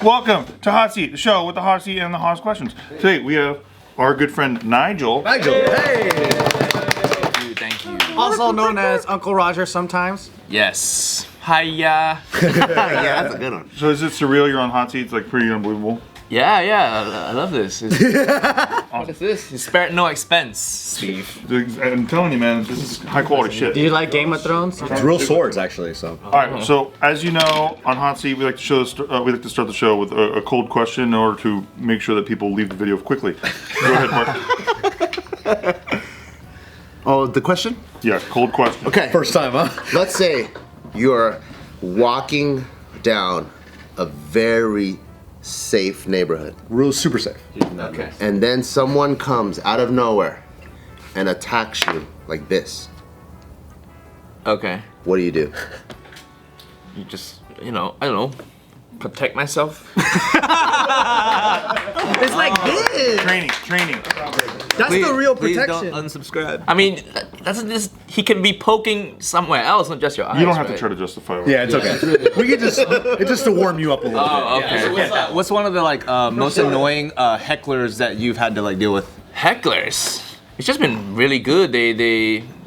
Welcome to Hot Seat, the show with the hot seat and the hottest questions. Today we have our good friend Nigel. Hey! Thank you. Also known as Uncle Roger sometimes. Yes. Hiya. Yeah, that's a good one. So is it surreal you're on Hot Seat? It's like pretty unbelievable. Yeah, I love this. What is this? It's spared no expense, Steve. I'm telling you, man, this is high quality shit. Do you like Game of Thrones? It's real swords, actually. So. All right, so as you know, on Hot Seat, we like to start the show with a cold question in order to make sure that people leave the video quickly. Go ahead, Bart. Oh, the question? Yeah, cold question. Okay. First time, huh? Let's say you're walking down a very safe neighborhood, Real super safe. Okay. and then someone comes out of nowhere and attacks you like this. Okay. What do you do? You just, I don't know, protect myself. It's like this. Training. That's the real Please protection. don't unsubscribe. I mean, he can be poking somewhere else, not just your eyes. You don't have right? to try to justify it. Yeah, it's okay. We can it's just to warm you up a little Oh, bit. okay. What's one of the most annoying hecklers that you've had to deal with? Hecklers. It's just been really good.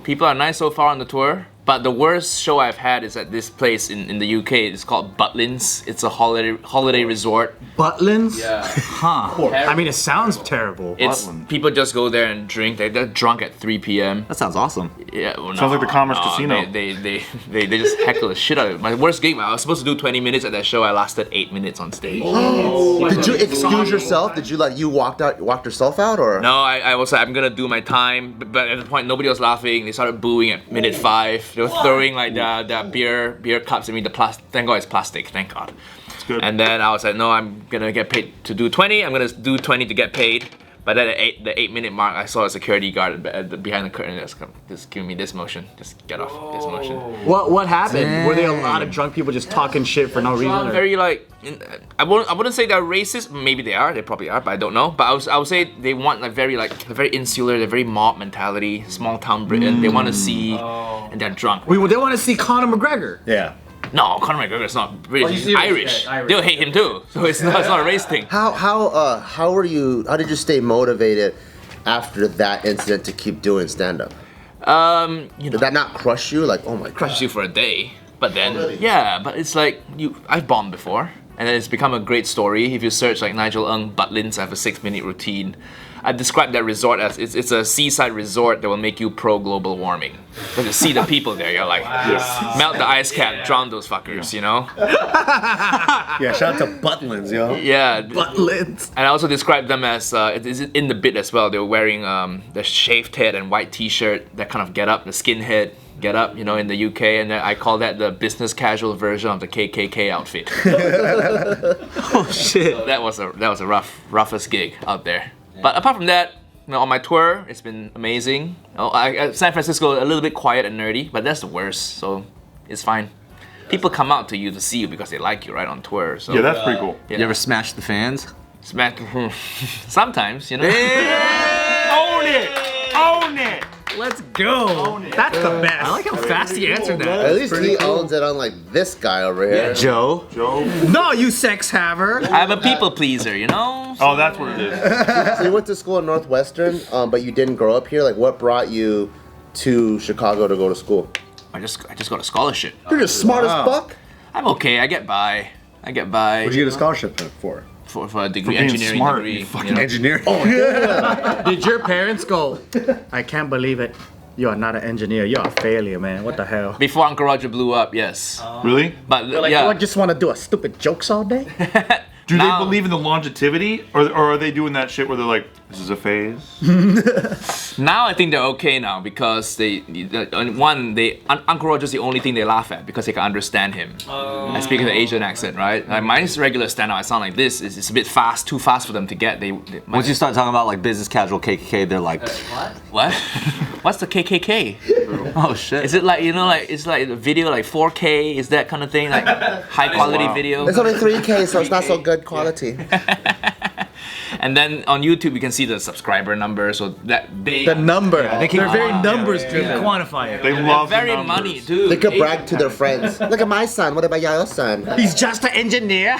People are nice so far on the tour. But the worst show I've had is at this place in the UK. It's called Butlins. It's a holiday resort. Butlins? Yeah. Huh. I mean, it sounds terrible. It's people just go there and drink. They're drunk at 3 p.m. That sounds awesome. Yeah, well, Sounds like the Commerce Casino. They just heckle the shit out of it. My worst gig, I was supposed to do 20 minutes at that show. I lasted 8 minutes on stage. Did you excuse yourself? Did you walked yourself out, or? No, I was like, I'm gonna do my time, but at the point nobody was laughing. They started booing at minute 5. They were throwing like the beer cups at me. Thank God it's plastic. Thank God. It's good. And then I was like, no, I'm gonna get paid to do 20. I'm gonna do 20 to get paid. But then at the 8-minute mark, I saw a security guard behind the curtain. Just giving me this motion. Just get off this motion. What happened? Were there a lot of drunk people just talking shit for no reason? or- Very like, I wouldn't say they're racist. Maybe they are. They probably are, but I don't know. But I would say they want they're very insular. They're very mob mentality, small town Britain. They want to see, and they're drunk. They want to see Conor McGregor. Yeah. No, Conor McGregor's not British. He's serious? Irish. Yeah, Irish. They'll hate him too. So it's not a race thing. How did you stay motivated after that incident to keep doing stand-up? Did that not crush you? Like, oh my god. Crushes you for a day, but then yeah, but it's like I've bombed before, and then it's become a great story. If you search like Nigel Ng Butlins, I have a 6-minute routine. I describe that resort as it's a seaside resort that will make you pro global warming. When you see the people there, you're like, melt the ice cap, drown those fuckers, you know? Yeah, shout out to Butlins, yo. Yeah. Butlins. And I also describe them as, it is in the bit as well, they were wearing the shaved head and white t-shirt, that kind of get up, the skinhead get up, in the UK, and then I call that the business casual version of the KKK outfit. Oh shit. That was a roughest gig out there. But apart from that, on my tour, it's been amazing. San Francisco, a little bit quiet and nerdy, but that's the worst, so it's fine. People come out to you to see you because they like you, right, on tour. So Yeah, that's pretty cool. yeah. You ever smash the fans? Smack. Sometimes, Own it! Let's go. That's the best. I like how fast he answered that. At least he owns it, unlike this guy over here. Joe. Joe. No, you sex haver. I'm a people pleaser, Oh, that's what it is. So you went to school in Northwestern, but you didn't grow up here. Like, what brought you to Chicago to go to school? I just got a scholarship. You're just smart as fuck. I'm okay. I get by. What'd you get a scholarship for? For a degree, being engineering smart, degree. you fucking Engineering. Did your parents go, I can't believe it. You are not an engineer. You're a failure, man. What the hell? Before Uncle Roger blew up, yes. Really? But Like, I just want to do a stupid jokes all day? Do Now- they believe in the longevity, or are they doing that shit where they're like, this is a phase? Now I think they're okay now because Uncle Roger's the only thing they laugh at because they can understand him. I speak in the Asian accent, right? Like mine's regular stand-up. I sound like this. It's a bit fast, too fast for them to get. Once you start talking about like business casual KKK, they're like, What? What's the KKK? oh shit. Is it like it's like the video like 4K? Is that kind of thing like high quality video? It's only 3K, so it's not so good quality. And then on YouTube, you can see the subscriber number. So that The number. They're very numbers driven. Quantify it. They love the very numbers. money, dude. They could brag to their friends. Look at my son. What about your son? He's just an engineer.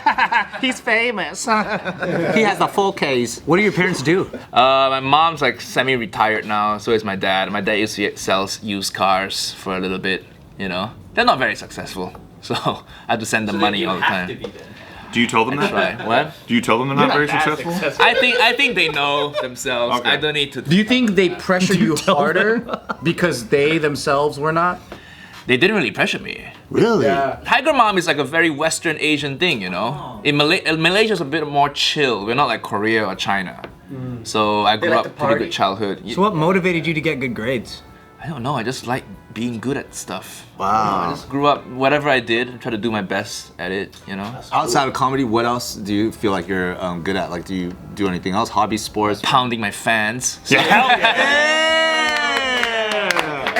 He's famous. He has the full case. What do your parents do? My mom's like semi-retired now, so is my dad. My dad used to sell used cars for a little bit, you know. They're not very successful, so I have to send them money all the time. Do you tell them that? Right? What? Do you tell them they're not very successful? I think they know themselves. Okay. I don't need to. Do you think they pressure you harder because they themselves were not? They didn't really pressure me. Really? Tiger Mom is like a very Western Asian thing, you know. In Malaysia's a bit more chill. We're not like Korea or China. So I grew up pretty good childhood. So what motivated you to get good grades? I don't know. I just like being good at stuff. Wow. I just grew up. Whatever I did, I try to do my best at it. You know. Outside of comedy, what else do you feel like you're good at? Like, do you do anything else? Hobbies, sports? Pounding my fans. So Hell yeah.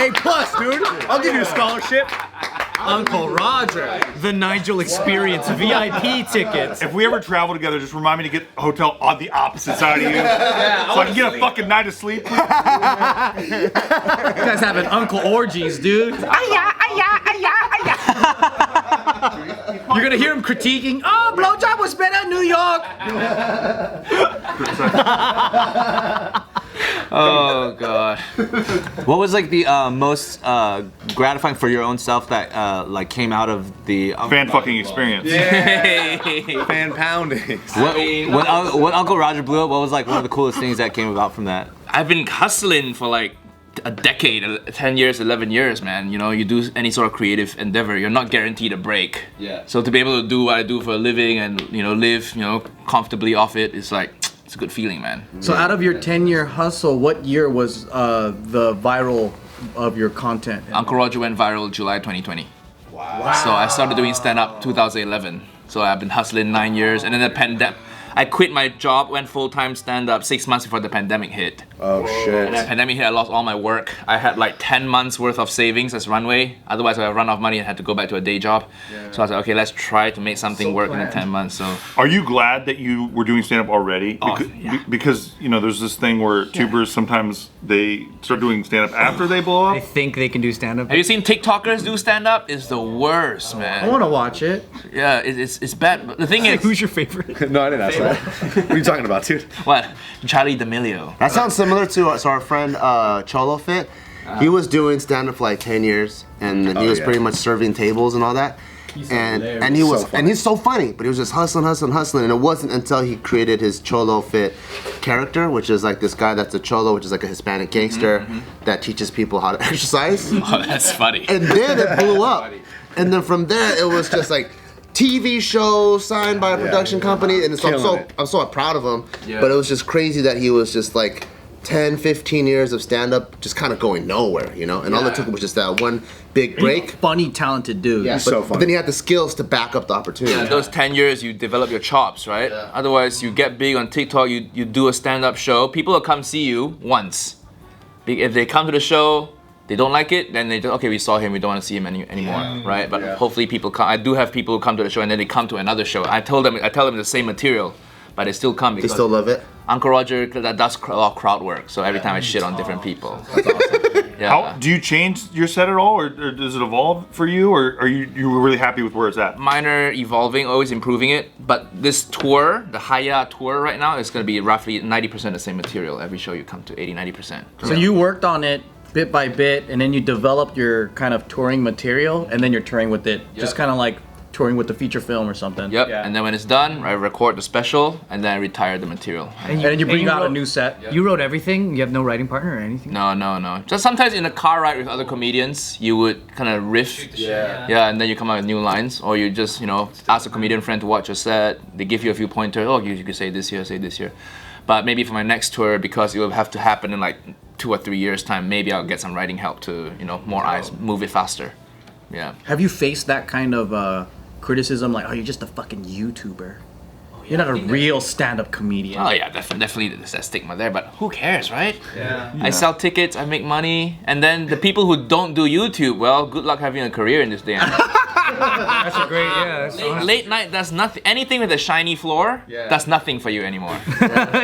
A plus, dude. I'll give you a scholarship. Uncle Roger. The Nigel Experience VIP tickets. If we ever travel together, just remind me to get a hotel on the opposite side of you, so I can get a fucking night of sleep. You guys having uncle orgies, dude. You're gonna hear him critiquing. Oh, blowjob was better in New York. Oh god. What was like the most gratifying for your own self that like came out of the Fan fucking experience. fan pounding? When Uncle Roger blew up, what was like one of the coolest things that came about from that? I've been hustling for like a decade, 10 years, 11 years, man. You know, you do any sort of creative endeavor, you're not guaranteed a break. Yeah. So to be able to do what I do for a living and, you know, live, you know, comfortably off it, it's like, it's a good feeling, man. So out of your 10-year hustle, what year was the viral of your content? Uncle Roger went viral July 2020. Wow. So I started doing stand-up 2011. So I've been hustling 9 years, and then the pandemic. I quit my job, went full-time stand-up 6 months before the pandemic hit. Oh shit. And the pandemic hit, I lost all my work. I had like 10 months worth of savings as runway. Otherwise, I would run out of money and had to go back to a day job. So I was like, okay, let's try to make something work in the 10 months. So Are you glad that you were doing stand up already? Oh, Because you know, there's this thing where tubers sometimes they start doing stand up after they blow I up. think they can do stand-up. have you seen TikTokers do stand-up? It's the worst, I man. want to watch it. Yeah, it's bad. But the thing is, Who's your favorite? No, I didn't ask that. What are you talking about, dude? what? Charlie D'Amelio. That sounds similar to our friend Cholo Fit. He was doing stand-up for like 10 years, and then he was pretty much serving tables and all that. And he was and he's so funny, but he was just hustling, and it wasn't until he created his Cholo Fit character, which is like this guy that's a cholo, which is like a Hispanic gangster that teaches people how to exercise. Oh, that's funny. And then it blew up, and then from there it was just like TV show signed by a production company, and so I'm so proud of him. But it was just crazy that he was just like 10, 15 years of stand-up just kind of going nowhere, you know? And all it took was just that one big break. Funny, talented dude. Yeah, but then he had the skills to back up the opportunity. Yeah, those 10 years you develop your chops, right? Otherwise, you get big on TikTok, you do a stand-up show, people will come see you once. If they come to the show, they don't like it, then they just, okay, we saw him, we don't want to see him anymore, right? But hopefully people come. I do have people who come to the show and then they come to another show. I tell them the same material, but they still come They because still love it? Uncle Roger that does a lot of crowd work. So every time I shit on different people. That's awesome. Yeah. How do you change your set at all, or does it evolve for you, or are you really happy with where it's at? Minor evolving, always improving it. But this tour, the Haya tour right now, is going to be roughly 90% the same material every show you come to, 80-90%. So you worked on it bit by bit, and then you developed your kind of touring material, and then you're touring with it, just kind of like touring with the feature film or something. Yep. And then when it's done, I record the special and then I retire the material. And then you bring out a wrote- new set. You wrote everything? You have no writing partner or anything? No. Just sometimes in a car ride with other comedians, you would kind of riff. Yeah, and then you come out with new lines, or you just, you know, ask a comedian friend to watch your set. They give you a few pointers. Oh, you could say this here, say this here. But maybe for my next tour, because it will have to happen in like 2 or 3 years' time, maybe I'll get some writing help to, you know, more eyes, move it faster. Yeah. Have you faced that kind of criticism, like, oh, you're just a fucking YouTuber? You're not a real stand-up comedian. Oh yeah, definitely there's that stigma there, but who cares, right? Yeah. I sell tickets, I make money, and then the people who don't do YouTube, well, good luck having a career in this day and age. That's a great, yeah. That's Late night does nothing. Anything with a shiny floor does nothing for you anymore.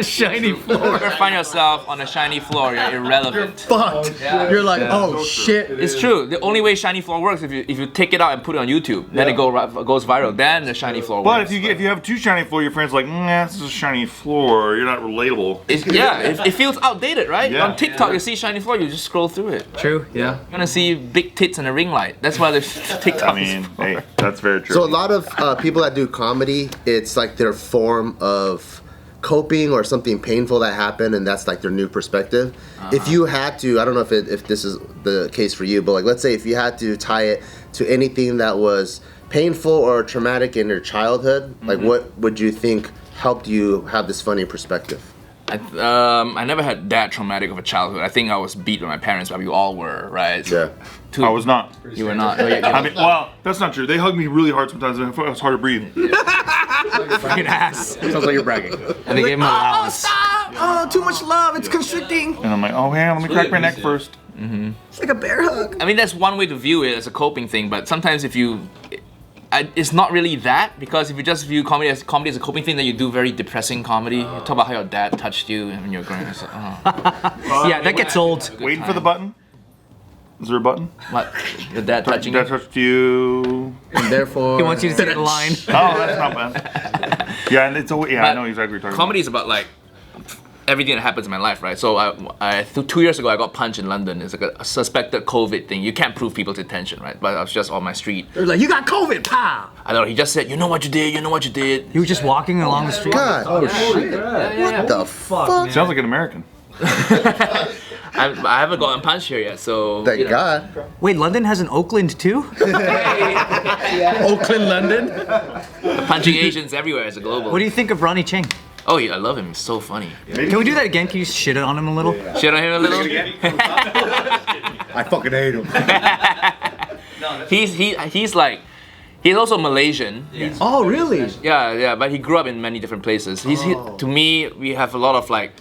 shiny floor. If you find yourself on a shiny floor, you're irrelevant. Fucked. You're like, oh shit. It's true. The only way shiny floor works if you take it out and put it on YouTube, then it goes viral. Then the shiny floor But works. if you have too shiny floor, your friends are like, nah, this is a shiny floor. You're not relatable. It feels outdated, right? Yeah. On TikTok, you see shiny floor, you just scroll through it. True, yeah. You're gonna see big tits and a ring light. That's why the TikTok. I mean, hey, that's very true. So a lot of people that do comedy, it's like their form of coping or something painful that happened, and that's like their new perspective. If you had to, I don't know if this is the case for you, but like let's say if you had to tie it to anything that was painful or traumatic in your childhood, like what would you think helped you have this funny perspective? I never had that traumatic of a childhood. I think I was beat by my parents, but we all were, right? So I was not. You were not. No, I mean, well, that's not true. They hug me really hard sometimes, and it's hard to breathe. Fucking ass. Sounds like you're bragging. And they gave him allowance. Oh, too much love. It's constricting. And I'm like, oh, hang on, let me crack my neck first. It's like a bear hug. I mean, that's one way to view it as a coping thing, but sometimes if you... it's not really that, because if you just view comedy as a coping thing, then you do very depressing comedy. You talk about how your dad touched you when you were growing up. It's like, oh. Yeah, that gets old. Waiting for the button. Is there a button? What? Your dad touching Dad you? touched you. And therefore, He wants you to say the line. Oh, that's not bad. Yeah, and it's always, I know exactly what you're talking Comedy is about like everything that happens in my life, right? So I 2 years ago I got punched in London. It's like a suspected COVID thing. You can't prove people's intention, right? But I was just on my street. they're like, you got COVID, pow. I don't know. He just said, "You know what you did. You know what you did." He was just walking along the street. God, What the fuck? about. Sounds like an American. I haven't gotten punched here yet, so. Thank you know. God. Wait, London has an Oakland too? Oakland, London. Punching Asians everywhere is a global. What do you think of Ronnie Cheng? Oh, yeah, I love him. He's so funny. Can we do that again? Can you shit on him a little? Shit on him a little. I fucking hate him. He's also Malaysian. Oh, really? Yeah, but he grew up in many different places. To me, we have a lot of like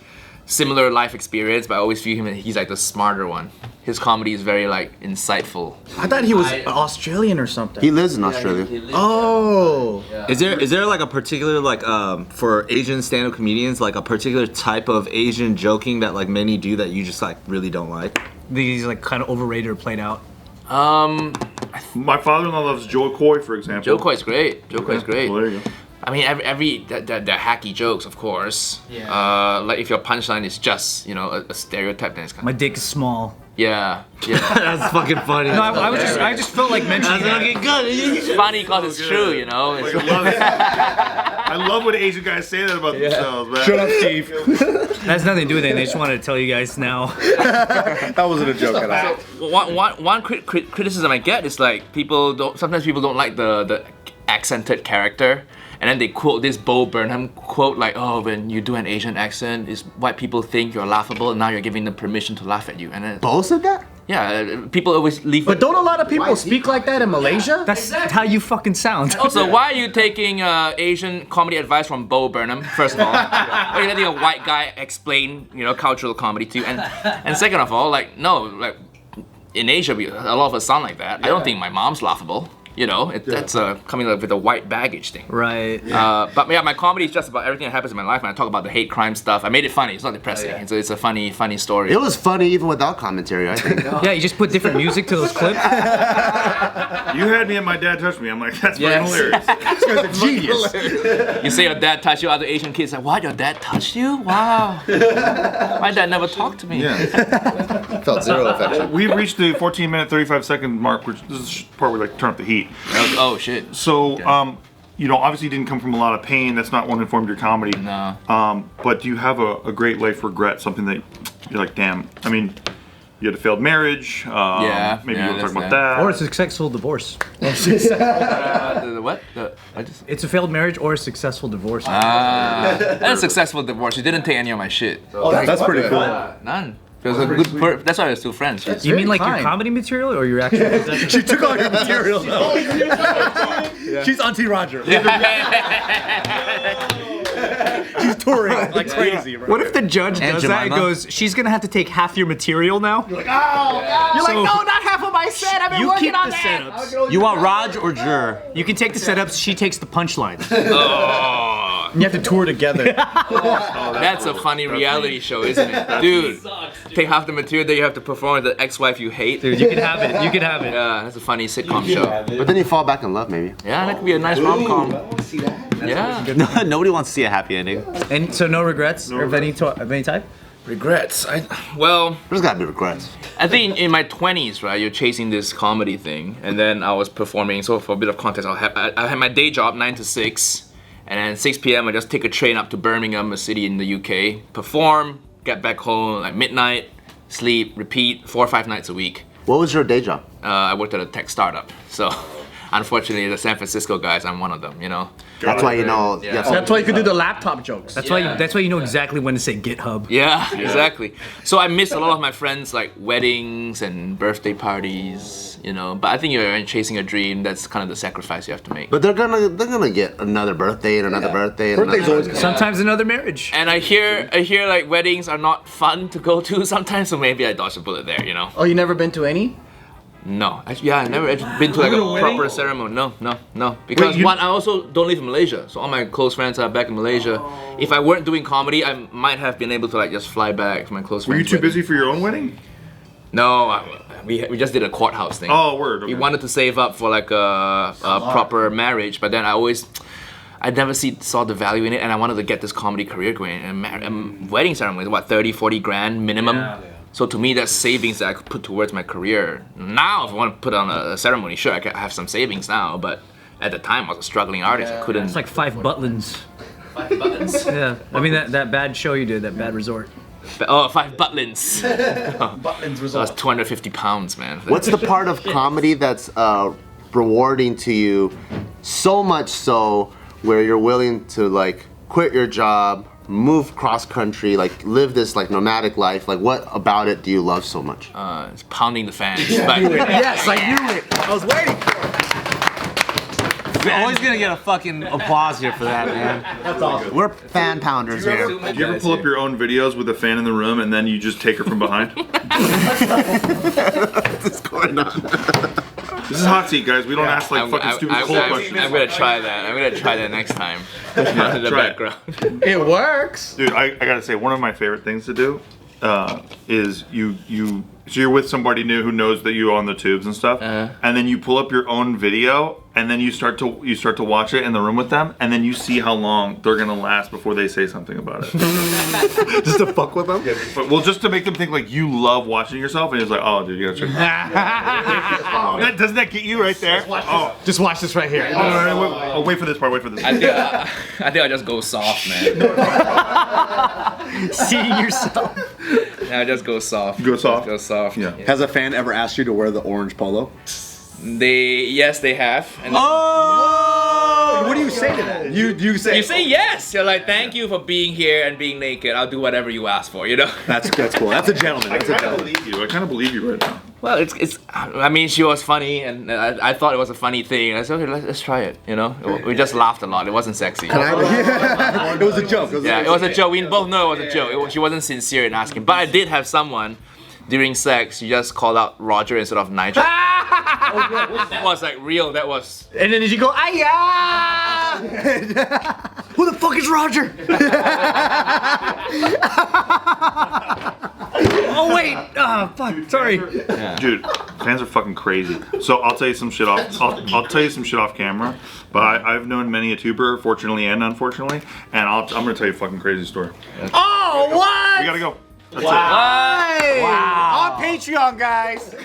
similar life experience, but I always view him as he's like the smarter one. His comedy is very like insightful. I thought he was Australian or something. He lives in Australia. Oh. Is there like a particular like for Asian stand-up comedians like a particular type of Asian joking that like many do that you just like really don't like? These like kind of overrated or played out. My father-in-law loves Joe Coy, for example. Joe Coy's great. Joe Coy's great. Well, there you go. I mean, they're hacky jokes, of course. Yeah. Like if your punchline is just a stereotype, then it's kind My of dick is small. yeah. That's fucking funny. No, I just felt like mentioning that. It's funny because it's true, you know. It's I love when Asian guys say that about themselves, man. Shut up, Steve. That has nothing to do with it. They just wanted to tell you guys now. That wasn't a joke at all. one criticism I get is like sometimes people don't like the accented character. And then they quote this Bo Burnham quote like, "Oh, when you do an Asian accent, is white people think you're laughable, and now you're giving them permission to laugh at you." And then, Bo said that? yeah, people always leave. But don't a lot of people speak like that in Malaysia? That's how you fucking sound. Also, why are you taking Asian comedy advice from Bo Burnham? First of all, why are you letting a white guy explain, cultural comedy to you? And second of all, like in Asia, a lot of us sound like that. I don't think my mom's laughable. That's coming up with a white baggage thing. Right. But yeah, my comedy is just about everything that happens in my life, and I talk about the hate crime stuff. I made it funny. It's not depressing. It's a funny story. It was funny even without commentary, I think. Yeah, you just put different music to those clips. You had me and my dad touched me. I'm like, that's fucking hilarious. This guy's a genius. You say your dad touched you, other Asian kids like, what? Your dad touched you? Wow. My dad never talked to me. Yeah. Felt zero affection. We've reached the 14-minute, 35-second mark, which this is the part where we like turn up the heat. Oh shit. So, obviously you didn't come from a lot of pain. That's not what informed your comedy. No. But do you have a great life regret? Something that you're like, damn. I mean, you had a failed marriage. Maybe you want to talk about that. Or a successful divorce. The what? It's a failed marriage or a successful divorce. And a successful divorce. You didn't take any of my shit. Oh, that's pretty cool. None. It was a good. That's why we're still friends. You mean like your comedy material or your actual? She took all your material. She's Auntie Roger. She's touring like crazy. What if the judge And does that and Jemima? goes, she's gonna have to take half your material now? You're like, no, not half of my set. I've been You working keep on the that. setups. You want Raj or Jur? You can take the setups, she takes the punchlines. You have to tour together. That's a funny reality show, isn't it? Dude, take half the material that you have to perform with the ex-wife you hate. Dude, you can have it. You can have it. Yeah, that's a funny sitcom show. But then you fall back in love, maybe. Yeah, that could be a nice rom-com. Yeah. Nobody wants to see a happy ending. And so no regrets of any type? Regrets. Well, There's gotta be regrets. I think in my 20s, right, you're chasing this comedy thing, and then I was performing. So for a bit of context, I had my day job 9 to 6, and then 6 p.m. I just take a train up to Birmingham, a city in the UK, perform, get back home like midnight, sleep, repeat 4 or 5 nights a week. What was your day job? I worked at a tech startup, so unfortunately, the San Francisco guys, I'm one of them, you know. That's why you know. Yeah. Yeah. That's why you could do the laptop jokes. That's why you know exactly when to say GitHub. Yeah, exactly. So I miss a lot of my friends' like weddings and birthday parties, you know. But I think you're chasing a dream. That's kind of the sacrifice you have to make. But they're gonna get another birthday and another birthday. And Birthday's another always birthday. Sometimes another marriage. And I hear like weddings are not fun to go to sometimes. So maybe I dodged a bullet there, you know. Oh, you never been to any? No, I never been to like a proper ceremony. No. Because one, I also don't live in Malaysia, so all my close friends are back in Malaysia. If I weren't doing comedy, I might have been able to like just fly back for my close Were friends. you too busy for your own wedding? No, we just did a courthouse thing. Oh, word. Okay. We wanted to save up for like a proper marriage, but then I never saw the value in it, and I wanted to get this comedy career going. And wedding ceremony, what, 30, 40 grand minimum? Yeah. So to me, that's savings that I could put towards my career. Now, if I want to put on a ceremony, sure, I have some savings now, but at the time, I was a struggling artist. I couldn't. It's like 5 butlins. 5 buttons? Yeah. I mean that bad show you did, that bad resort. Oh, 5 butlins. Butlins resort. That's 250 pounds, man. What's the part of comedy that's rewarding to you, so much so where you're willing to like quit your job, move cross country, like live this like nomadic life? Like what about it do you love so much? It's pounding the fans. Yes, I knew it. I was waiting. You're always gonna get a fucking applause here for that, man. That's awesome. We're fan pounders here. Do you ever pull up your own videos with a fan in the room and then you just take her from behind? What's going on? This is hot seat, guys. We don't ask like fucking stupid cold questions. I'm gonna try that. I'm gonna try that next time. In the try it. background. It works. Dude, I gotta say, one of my favorite things to do is so you're with somebody new who knows that you're on the tubes and stuff, and then you pull up your own video, and then you start to watch it in the room with them, and then you see how long they're gonna last before they say something about it. Just to fuck with them? Well, just to make them think like you love watching yourself, and it's like, oh, dude, you gotta check. Doesn't that get you right there? Oh, Just watch this right here. wait for this part. Wait for this. I think I'll just go soft, man. Seeing yourself. Yeah, just go soft. Go soft? Go soft. Yeah. Has a fan ever asked you to wear the orange polo? Yes, they have. And What do you say to that? You say you say yes. You're like, thank you for being here and being naked. I'll do whatever you ask for. You know. That's cool. That's a gentleman. I That's a kind of gentleman. believe you. I kind of believe you right now. Well, it's. I mean, she was funny, and I thought it was a funny thing. I said, okay, let's try it. You know, we just laughed a lot. It wasn't sexy. It was a joke. Yeah, it was a joke. We both know it was a joke. She wasn't sincere in asking. But I did have someone during sex. She just called out Roger instead of Nigel. That was like real. That was. And then did you go, "Aya"? Who the fuck is Roger? Oh wait. Fuck. Sorry. Dude, fans are fucking crazy. So I'll tell you some shit off. I'll tell you some shit off camera. But I've known many a tuber, fortunately and unfortunately, and I'm gonna tell you a fucking crazy story. Oh, what? We gotta go. That's it. Wow. On Patreon, guys.